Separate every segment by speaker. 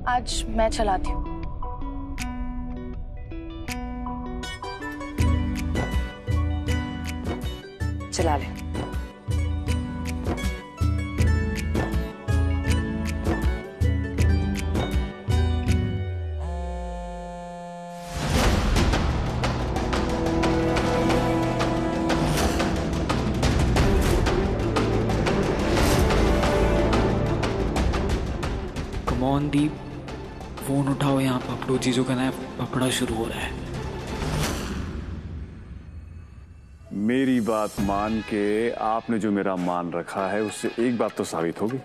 Speaker 1: आज मैं चलाती हूँ। चला ले।
Speaker 2: कमॉन दीप, फोन उठाओ, यहाँ पपड़ू चीजों का नया पपड़ा शुरू हो रहा है।
Speaker 3: मेरी बात मान के आपने जो मेरा मान रखा है उससे एक बात तो साबित होगी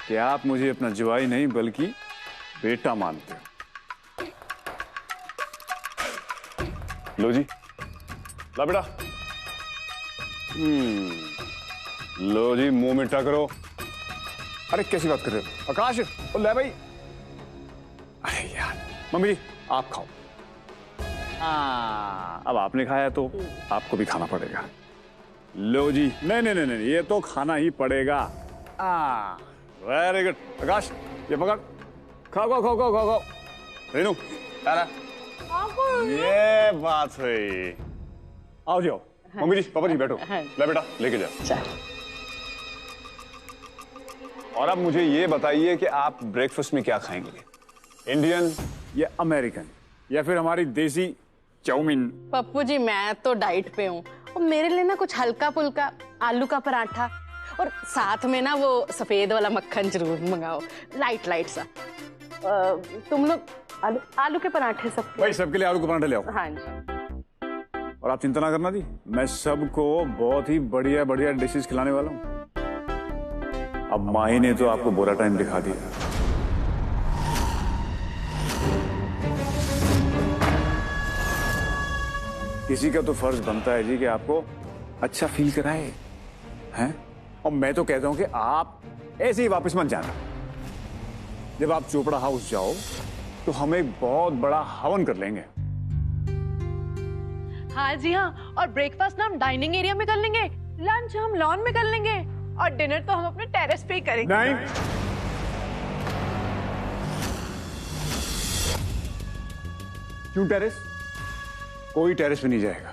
Speaker 3: कि आप मुझे अपना जवाई नहीं बल्कि बेटा मानते हो। लो जी, ला बेटा। लो जी, मुंह मीठा करो। अरे कैसी बात कर रहे हो आकाश? ओ ले भाई। अरे यार मम्मी जी आप खाओ। अब आपने खाया तो आपको भी खाना पड़ेगा। लो जी। नहीं नहीं नहीं नहीं, ये तो खाना ही पड़ेगा। वेरी गुड आकाश, ये पकड़, खाओ खाओ खाओ खाओ खाओ खाओ। रेनू ये बात है। आओ जाओ। मम्मी जी पापा जी बैठो। ले बेटा लेके जाओ। और अब मुझे ये बताइए कि आप ब्रेकफास्ट में क्या खाएंगे, इंडियन या अमेरिकन या फिर हमारी देसी चाउमीन?
Speaker 4: पप्पू जी मैं तो डाइट पे हूँ और मेरे लिए ना कुछ हल्का फुल्का आलू का पराठा और साथ में ना वो सफेद वाला मक्खन जरूर मंगाओ, लाइट लाइट सा। तुम लोग आलू के पराठे सब
Speaker 3: भाई सबके लिए आलू के पराठे ले आओ।
Speaker 4: हाँ जी।
Speaker 3: और आप चिंता ना करना जी, मैं सबको बहुत ही बढ़िया बढ़िया डिशेस खिलाने वाला हूँ। अब माही ने तो आपको बुरा टाइम दिखा दिया। किसी का तो फर्ज बनता है जी कि आपको अच्छा फील कराए, हैं? और मैं तो कहता हूं कि आप ऐसे ही वापस मत जाना। जब आप चोपड़ा हाउस जाओ तो हम एक बहुत बड़ा हवन कर लेंगे।
Speaker 5: हाँ जी हाँ, और ब्रेकफास्ट ना हम डाइनिंग एरिया में कर लेंगे, लंच हम लॉन में कर लेंगे और डिनर तो हम अपने टेरेस पे ही करेंगे।
Speaker 3: नहीं, क्यों टेरेस? कोई टेरेस पे नहीं जाएगा।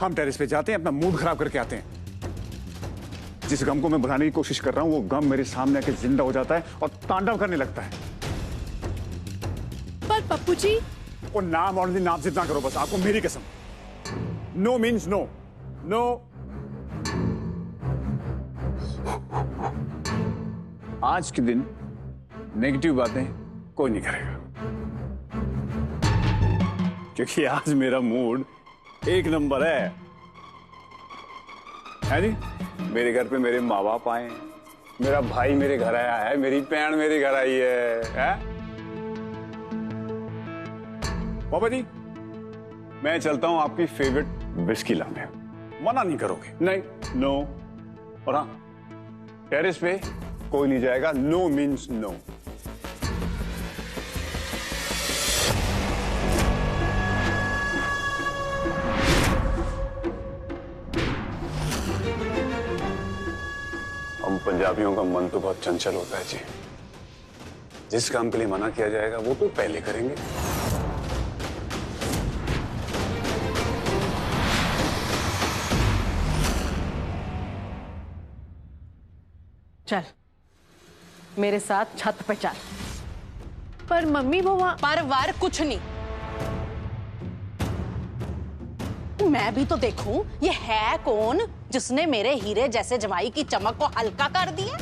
Speaker 3: हम टेरेस पे जाते हैं, अपना मूड खराब करके आते हैं। जिस गम को मैं भुलाने की कोशिश कर रहा हूं वो गम मेरे सामने आके जिंदा हो जाता है और तांडव करने लगता है।
Speaker 5: पर पप्पू जी
Speaker 3: वो नाम और नाम जितना करो बस, आपको मेरी कसम। No means no. नो। आज के दिन नेगेटिव बातें कोई नहीं करेगा, क्योंकि आज मेरा मूड एक नंबर है जी। मेरे घर पे मेरे माँ बाप आए, मेरा भाई मेरे घर आया है, मेरी बहन मेरे घर आई है? पापा जी मैं चलता हूं आपकी फेवरेट विस्की लाने, मना नहीं करोगे? नहीं, नो। और हाँ, टेरेस पे कोई नहीं जाएगा, नो मीन्स नो। हम पंजाबियों का मन तो बहुत चंचल होता है जी। जिस काम के लिए मना किया जाएगा वो तो पहले करेंगे।
Speaker 4: चल मेरे साथ छत पे चल।
Speaker 5: पर मम्मी वो वहाँ
Speaker 4: पर वार कुछ नहीं, मैं भी तो देखूं ये है कौन जिसने मेरे हीरे जैसे जमाई की चमक को हल्का कर दिया,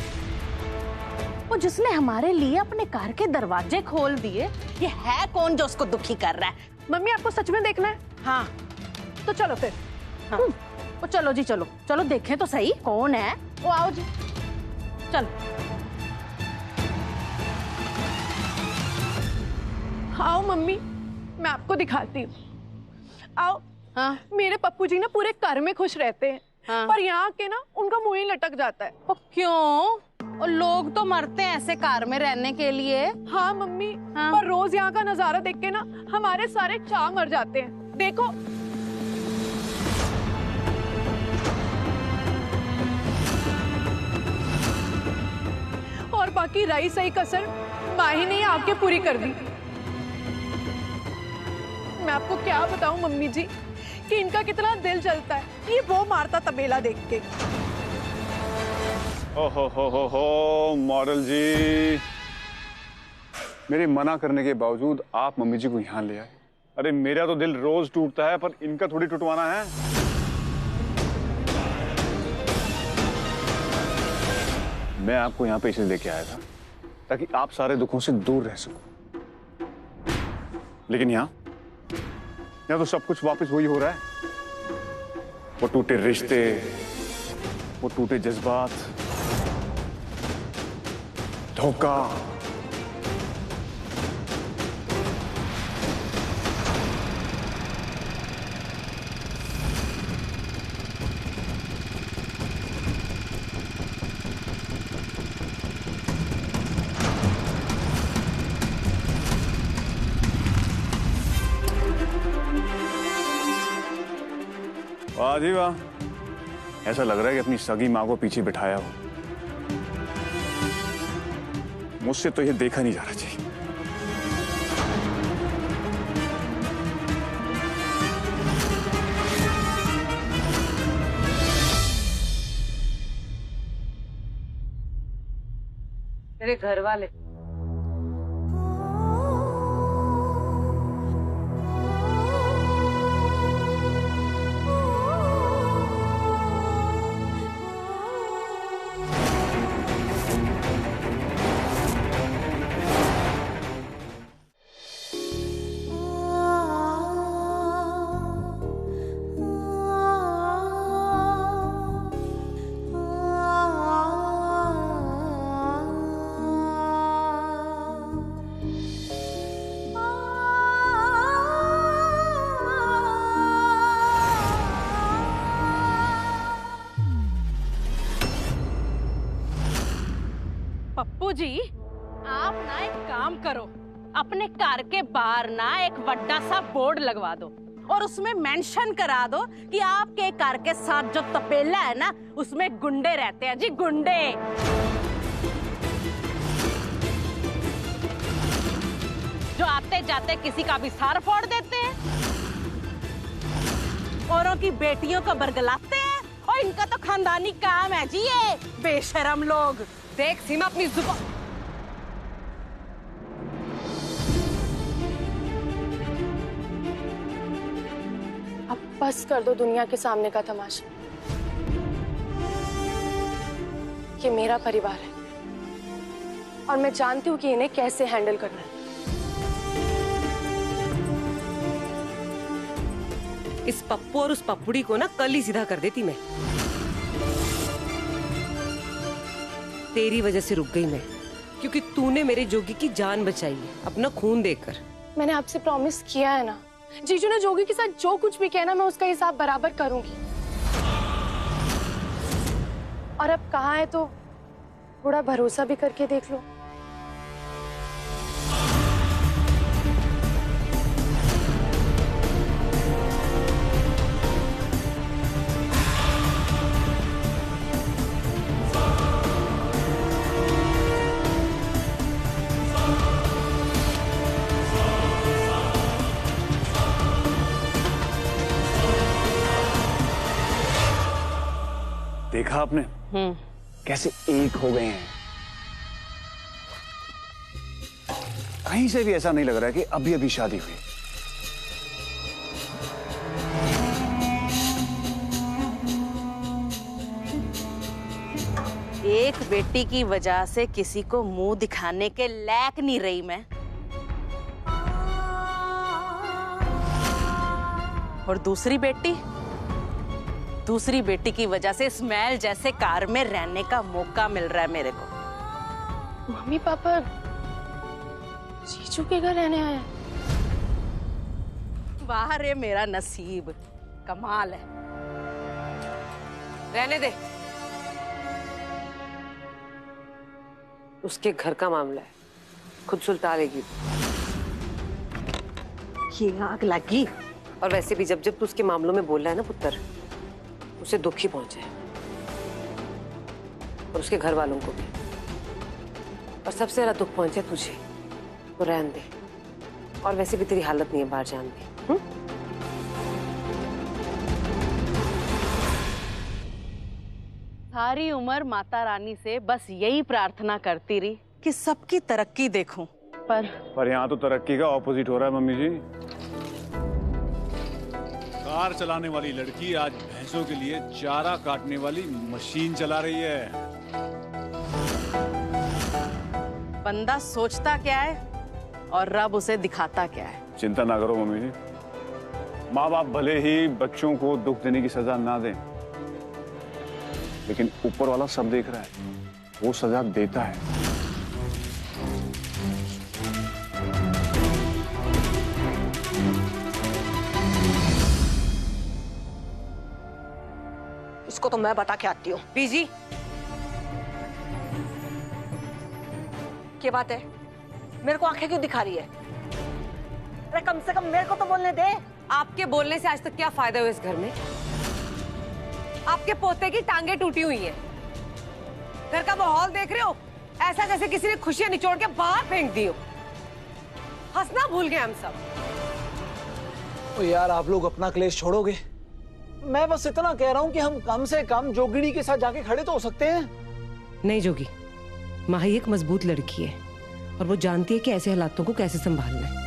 Speaker 4: वो जिसने हमारे लिए अपने घर के दरवाजे खोल दिए। ये है कौन जो उसको दुखी कर रहा है?
Speaker 5: मम्मी आपको सच में देखना है?
Speaker 4: हाँ
Speaker 5: तो चलो फिर।
Speaker 4: हाँ वो चलो जी, चलो चलो देखें तो सही कौन है वो। आओ जी चल।
Speaker 5: आओ मम्मी मैं आपको दिखाती हूँ, आओ।
Speaker 4: हाँ
Speaker 5: मेरे पप्पू जी ना पूरे घर में खुश रहते हैं।
Speaker 4: हाँ।
Speaker 5: पर यहाँ के ना उनका मुंह ही लटक जाता है।
Speaker 4: ओ क्यों? और लोग तो मरते हैं ऐसे कार में रहने के लिए।
Speaker 5: हाँ मम्मी।
Speaker 4: हाँ।
Speaker 5: पर रोज यहाँ का नजारा देख के ना हमारे सारे चाह मर जाते हैं। देखो माँ की रही सही कसर माँ ही ने आके पूरी कर दी। मैं आपको क्या बताऊं मम्मी जी कि इनका कितना दिल चलता है ये वो मारता तबेला देख के।
Speaker 3: हो मॉडल जी, मेरे मना करने के बावजूद आप मम्मी जी को यहाँ ले आए। अरे मेरा तो दिल रोज टूटता है, पर इनका थोड़ी टूटवाना है। मैं आपको यहाँ पे इसलिए लेके आया था ताकि आप सारे दुखों से दूर रह सको, लेकिन यहाँ तो सब कुछ वापस वही हो रहा है। वो टूटे रिश्ते, वो टूटे जज्बात, धोखा। वाह जी वाह, ऐसा लग रहा है कि अपनी सगी माँ को पीछे बिठाया हो। मुझसे तो ये देखा नहीं जा रहा चाहिए।
Speaker 6: तेरे घर वाले
Speaker 4: पप्पू जी, आप ना एक काम करो, अपने कार के बाहर ना एक बड़ा सा बोर्ड लगवा दो और उसमें मेंशन करा दो कि आपके कार के साथ जो तपेला है ना उसमें गुंडे रहते हैं जी, गुंडे। जो आते जाते किसी का भी सार फोड़ देते हैं, औरों की बेटियों को बरगलाते हैं, और इनका तो खानदानी काम है जी ये बेशरम लोग।
Speaker 6: देख सीमा अपनी जुबान।
Speaker 1: अब बस कर दो दुनिया के सामने का तमाशा। ये मेरा परिवार है और मैं जानती हूँ कि इन्हें कैसे हैंडल करना है।
Speaker 6: इस पप्पू और उस पप्पुड़ी को ना कल ही सीधा कर देती मैं। तेरी वजह से रुक गई मैं, क्योंकि तूने मेरे जोगी की जान बचाई है अपना खून देकर।
Speaker 1: मैंने आपसे प्रॉमिस किया है ना, जीजू ने जोगी के साथ जो कुछ भी कहना मैं उसका हिसाब बराबर करूंगी। और अब कहाँ है तो थोड़ा भरोसा भी करके देख लो।
Speaker 3: देखा आपने कैसे एक हो गए हैं। कहीं से भी ऐसा नहीं लग रहा है कि अभी अभी शादी हुई।
Speaker 4: एक बेटी की वजह से किसी को मुंह दिखाने के लायक नहीं रही मैं, और दूसरी बेटी की वजह से इस महल जैसे कार में रहने का मौका मिल रहा है मेरे को।
Speaker 1: मम्मी पापा जीजू के घर रहने आए।
Speaker 4: वाह रे मेरा नसीब, कमाल है।
Speaker 6: रहने दे, उसके घर का मामला है, खुद सुलटा लेगी।
Speaker 4: ये आग लगी।
Speaker 6: और वैसे भी जब जब तू उसके मामलों में बोल रहा है ना पुत्र, उसे दुख ही पहुंचे और उसके घर वालों को भी। और सबसे ज्यादा दुख पहुंचे तुझे, तो रहने दे। और वैसे भी तेरी हालत नहीं है बाहर जाने की।
Speaker 4: सारी उम्र माता रानी से बस यही प्रार्थना करती रही कि सबकी तरक्की देखूं, पर
Speaker 3: यहाँ तो तरक्की का ऑपोजिट हो रहा है मम्मी जी। कार चलाने वाली लड़की आज भैंसों के लिए चारा काटने वाली मशीन चला रही है।
Speaker 4: बंदा सोचता क्या है और रब उसे दिखाता क्या है।
Speaker 3: चिंता ना करो मम्मी जी, माँ बाप भले ही बच्चों को दुख देने की सजा ना दें, लेकिन ऊपर वाला सब देख रहा है, वो सजा देता है।
Speaker 7: इसको तो मैं बता के आती हूँ।
Speaker 6: बीजी,
Speaker 7: क्या बात है? मेरे को आंखें क्यों दिखा रही है? अरे कम से कम मेरे को तो बोलने दे।
Speaker 6: आपके बोलने से आज तक क्या फायदा हुआ इस घर में? आपके पोते की टांगे टूटी हुई हैं। घर का माहौल देख रहे हो? ऐसा जैसे किसी ने खुशियां निचोड़ के बाहर फेंक दी हो। हंसना भूल गए हम सब।
Speaker 8: ओ यार, आप लोग अपना क्लेश छोड़ोगे? मैं बस इतना कह रहा हूँ कि हम कम से कम जोगिनी के साथ जाके खड़े तो हो सकते हैं।
Speaker 6: नहीं जोगी, माही एक मजबूत लड़की है और वो जानती है कि ऐसे हालातों को कैसे संभालना है।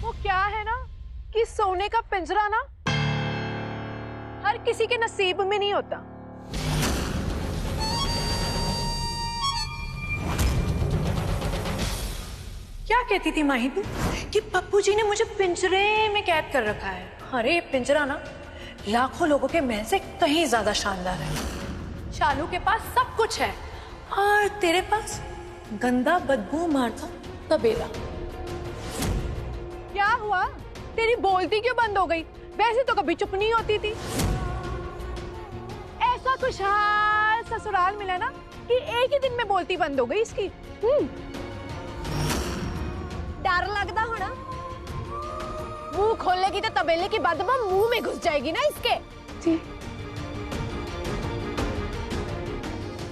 Speaker 5: वो क्या है ना कि सोने का पिंजरा ना हर किसी के नसीब में नहीं होता। क्या कहती थी माही तू कि पप्पू जी ने मुझे पिंजरे में कैद कर रखा है? अरे पिंजरा ना लाखों लोगों के महल से कहीं ज्यादा शानदार है। शालू के पास सब कुछ है और तेरे पास गंदा बदबू मारता तबेला। क्या हुआ? तेरी बोलती क्यों बंद हो गई? वैसे तो कभी चुप नहीं होती थी। ऐसा खुशहाल ससुराल मिला ना कि एक ही दिन में बोलती बंद हो गई इसकी। डर लगता होना, मुंह खोलेगी तो तबेले की बदबू मुंह में घुस जाएगी ना इसके। जी।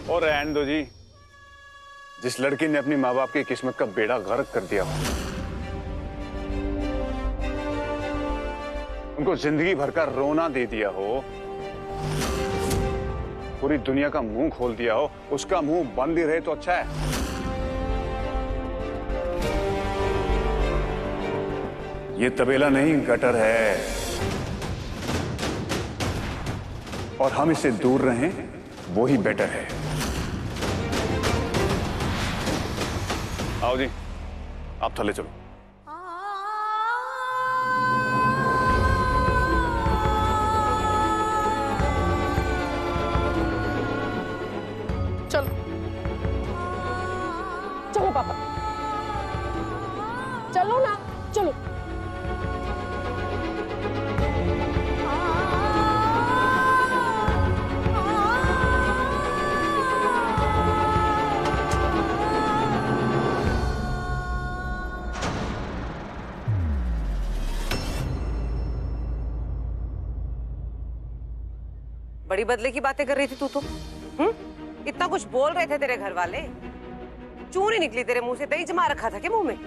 Speaker 3: और रहने दो जी, जिस लड़की ने अपनी माँ बाप की किस्मत का बेड़ा गर्क कर दिया, उनको जिंदगी भर का रोना दे दिया हो, पूरी दुनिया का मुंह खोल दिया हो, उसका मुंह बंद ही रहे तो अच्छा है। ये तबेला नहीं गटर है, और हम इससे दूर रहें वो ही बेटर है। आओ जी, आप थले चलो।
Speaker 1: चलो चलो पापा, चलो ना, चलो।
Speaker 6: बड़ी बदले की बातें कर रही थी तू तो। इतना कुछ बोल रहे थे तेरे घर वाले, चूरी निकली तेरे मुंह से? दही जमा रखा था क्या मुंह में?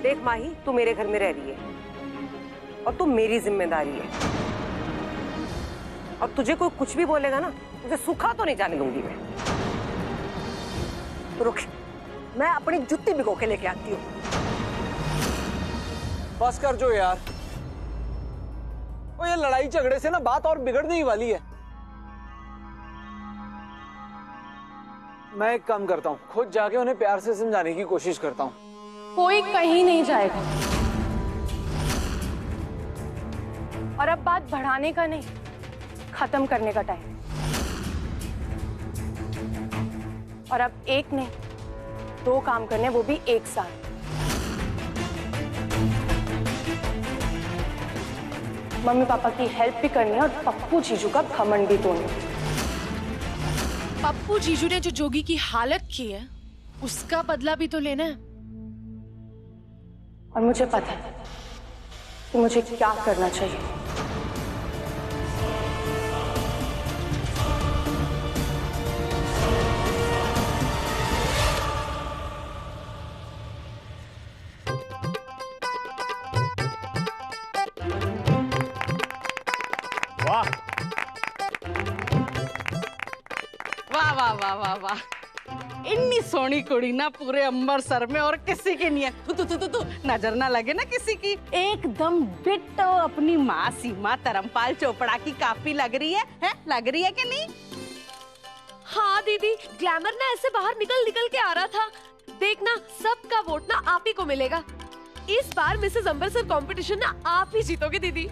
Speaker 6: देख माही, तू मेरे घर में रह रही है और तू मेरी जिम्मेदारी है, और तुझे कोई कुछ भी बोलेगा ना, उसे सूखा तो नहीं जाने दूंगी मैं।
Speaker 7: रुक, मैं अपनी जुत्ती भिगो के लेके आती हूँ।
Speaker 8: बस कर जो यार, वो ये लड़ाई झगड़े से ना बात और बिगड़ने ही वाली है। मैं एक काम करता हूँ, खुद जाके उन्हें प्यार से समझाने की कोशिश करता हूँ।
Speaker 1: कोई कहीं नहीं जाएगा, और अब बात बढ़ाने का नहीं, खत्म करने का टाइम। और अब एक नहीं, दो काम करने, वो भी एक साथ। मम्मी पापा की हेल्प भी करनी है और पप्पू जीजू का घमंड भी तोड़ना।
Speaker 5: पप्पू जीजू ने जो जोगी की हालत की है, उसका बदला भी तो लेना है।
Speaker 1: और मुझे पता है कि मुझे क्या करना चाहिए।
Speaker 3: वाह
Speaker 4: वाह वाह वाह वाह वाह, इतनी सोनी कुड़ी ना पूरे अमृतसर में और किसी की नहीं है। तू नजर ना लगे ना किसी की। एकदम डिट्टो अपनी माँ सीमा धर्मपाल चोपड़ा की काफी लग रही है? लग रही है कि नहीं?
Speaker 5: हाँ दीदी, ग्लैमर ना ऐसे बाहर निकल निकल के आ रहा था। देखना, सबका वोट ना आप ही को मिलेगा। इस बार मिसेस अमृतसर कंपटीशन ना आप ही जीतोगे दीदी।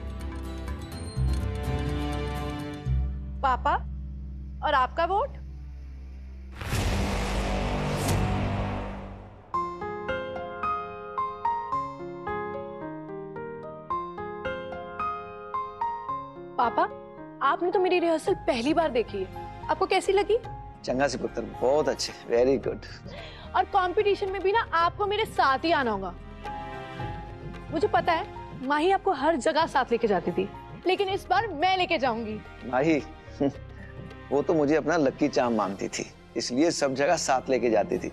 Speaker 5: पापा, और आपका वोट? पापा, आपने तो मेरी रिहर्सल पहली बार देखी है, आपको कैसी लगी?
Speaker 8: चंगा सी पुत्र, बहुत अच्छे, वेरी गुड।
Speaker 5: और कंपटीशन में भी ना आपको मेरे साथ ही आना होगा। मुझे पता है माही आपको हर जगह साथ लेके जाती थी, लेकिन इस बार मैं लेके जाऊंगी।
Speaker 8: माही वो तो मुझे अपना लक्की चार्म मानती थी, इसलिए सब जगह साथ लेके जाती थी।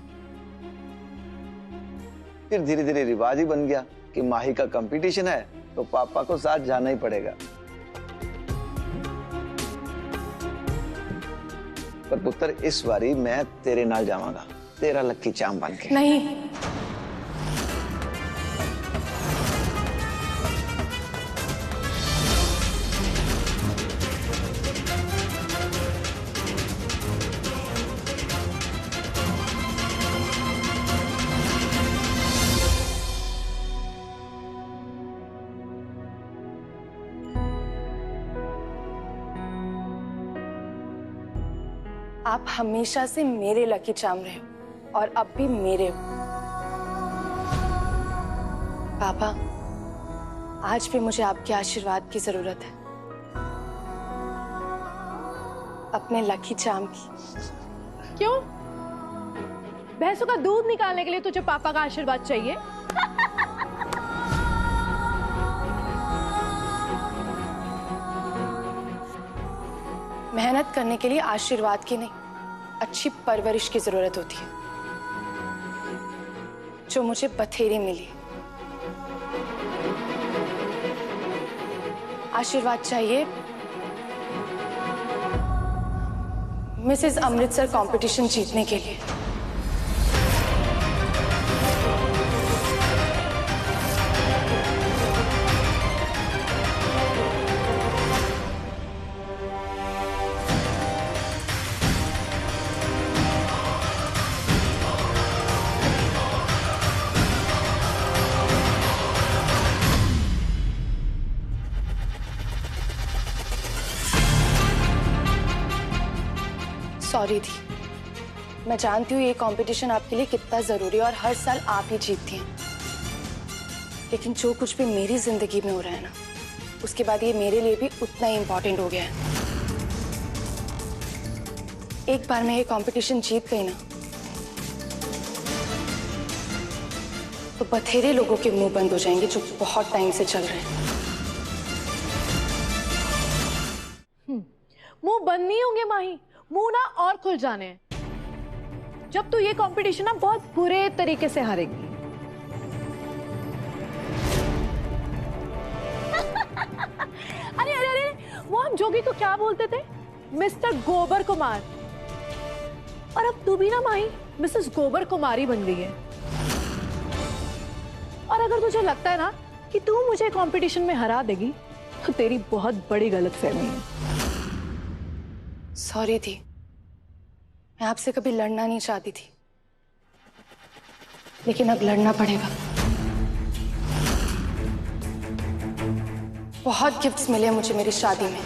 Speaker 8: फिर धीरे धीरे रिवाज ही बन गया कि माही का कंपटीशन है तो पापा को साथ जाना ही पड़ेगा। पर पुत्र, इस बारी मैं तेरे नाल जावांगा, तेरा लक्की चार्म बन के।
Speaker 5: नहीं,
Speaker 1: आप हमेशा से मेरे लकी चार्म रहे हो और अब भी मेरे हो। पापा, आज भी मुझे आपके आशीर्वाद की जरूरत है, अपने लकी चार्म की।
Speaker 5: क्यों? भैंसों का दूध निकालने के लिए तुझे पापा का आशीर्वाद चाहिए?
Speaker 1: मेहनत करने के लिए आशीर्वाद की नहीं, अच्छी परवरिश की जरूरत होती है, जो मुझे बथेरी मिली। आशीर्वाद चाहिए मिसेस अमृतसर कंपटीशन जीतने के लिए। सॉरी दी, मैं जानती हूँ ये कंपटीशन आपके लिए कितना जरूरी है और हर साल आप ही जीतती हैं, लेकिन जो कुछ भी मेरी जिंदगी में हो रहा है ना, उसके बाद ये मेरे लिए भी उतना ही इंपॉर्टेंट हो गया है। एक बार मैं ये कंपटीशन जीत गई ना, तो बथेरे लोगों के मुंह बंद हो जाएंगे जो बहुत टाइम से चल रहे हैं।
Speaker 5: मुंह बंद नहीं होंगे माही, मुंह ना और खुल जाने हैं। जब तू ये कंपटीशन ना बहुत बुरे तरीके से हारेगी। अरे अरे अरे, वो हम जोगी को क्या बोलते थे? मिस्टर गोबर कुमार। और अब तू भी ना माही मिसेस गोबर कुमारी बन गई है। और अगर तुझे लगता है ना कि तू मुझे कंपटीशन में हरा देगी, तो तेरी बहुत बड़ी गलतफहमी है।
Speaker 1: सॉरी थी, मैं आपसे कभी लड़ना नहीं चाहती थी, लेकिन अब लड़ना पड़ेगा। बहुत गिफ्ट्स मिले मुझे मेरी शादी में,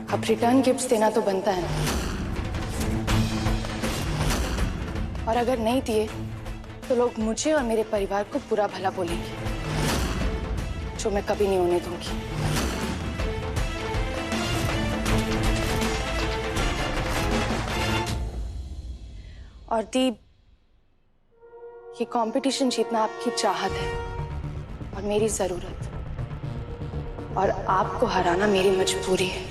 Speaker 1: अब रिटर्न गिफ्ट्स देना तो बनता है ना। और अगर नहीं दिए तो लोग मुझे और मेरे परिवार को बुरा भला बोलेंगे, जो मैं कभी नहीं होने दूंगी। और दीप, ये कंपटीशन जीतना आपकी चाहत है, और मेरी जरूरत, और आपको हराना मेरी मजबूरी है।